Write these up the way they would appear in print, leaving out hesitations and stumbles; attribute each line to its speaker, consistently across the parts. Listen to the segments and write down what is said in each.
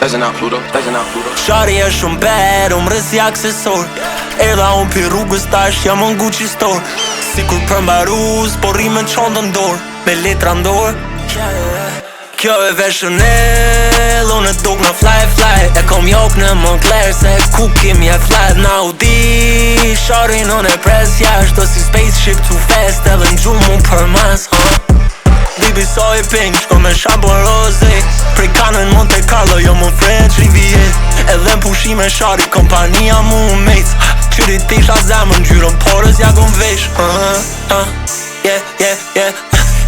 Speaker 1: Bezin out Pluto.
Speaker 2: Shari e shumë bad, rrës si aksesor. Erdha unë pi rrugës tash jam në Gucci store. Sikur përmbarus, po rime qondë ndor, me letra ndor. Kjo e vesh Chanel, unë e duk në fly. E kom jok në Moncler, se ku kim je flat në Audi. Shari unë e pres jasht, o si spaceship too fast, edhe në gjumë unë për mas, Dibi so i pink, shko me shampon rose. Prej kanën Monte Carlo, jo më French Riviera. Edhe në pushime shari, kompania mu mates. Qyri tisha zemën, gjyrën porës ja gon vesh.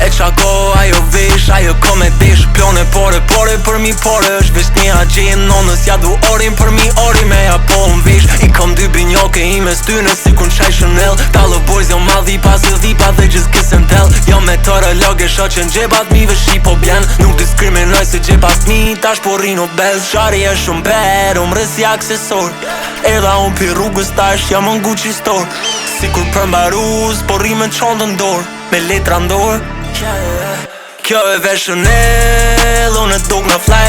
Speaker 2: E qa go ajo vesh, ajo ko me desh. Plone pore për mi pore, është vesh një agjen nonës. Ja du orin për mi ori, me ja po më vesh. I kom dy binjoke i me styne, si kun qaj Chanel. Tallo boys jo madhi pas e dhipa dhe just kiss and tell. Jo me tëre loge sho që n'gjepat mi vëshi po blen. Nuk diskriminoj se gjepas mi, tash po rino bel. Shari e shumë bad, rrës si aksesor. Erdha unë pi rrugës tash jam në Gucci store. Sikur përmbarus, po rime qondë ndor, me letra ndor. Kjo e vesh Chanel, unë e duk në fly.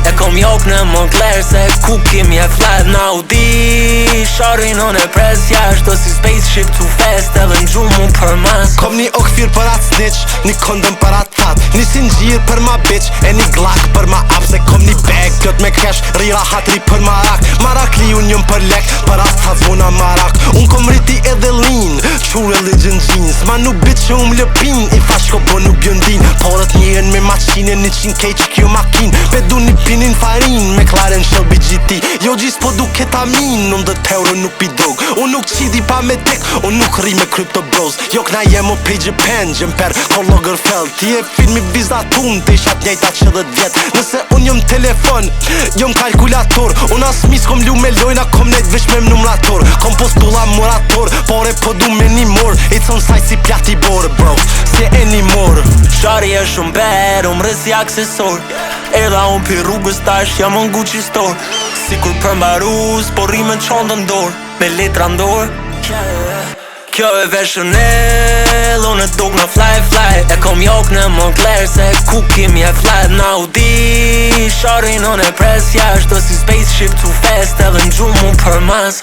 Speaker 2: E kom jok në Moncler, se ku kim je flat në Audi. Shari unë e pres jasht, o si spaceship too fast, edhe në gjumë unë për mas.
Speaker 3: Kom një okfir për atë snitch, një kondom për atë tat, një singjir për ma bitch, e një glak për ma ap. Se kom një bag, plot me cash, rira hatri për marak. Marak li unë njëm për lek, për atë faz vona marak. Unë kom riti edhe lean, true religion jeans. Ma nuk bitch që umë lëpin, i fashko bo nuk bjëndin. Porët njën me maqine, 100k që kjo makin. Pedu një pinin farin, me Klaren Shelby GT. Jo gjis po du ketamin, unë dhe teuro nuk pi drog. Unë nuk qidi pa me tek, unë nuk ri me crypto bros. Jo kna jem o pej Japan, gjemper Karl Lagerfeld. Ti e filmi vizatun, te ishat njejta që 10 vjet. Nëse unë jëm telefon, jëm kalkulator. Unë as mis kom lu me lojna, kom nejt vesh me numrator. Kom postula morator, pore po du me një mor. It's on site si pjati bor, bro, si anymore.
Speaker 2: Shari e shumë bad, rrës si aksesor. Erdha unë pi rrugës tash jam në Gucci store. Sikur përmbarus, po rime qondë ndor, me letra ndor. Kjo e vesh Chanel, unë e duk në fly. E kom jok në Moncler, se ku kim je flat në Audi. Shari unë e pres jasht, o si spaceship too fast, edhe në gjumë unë për mas,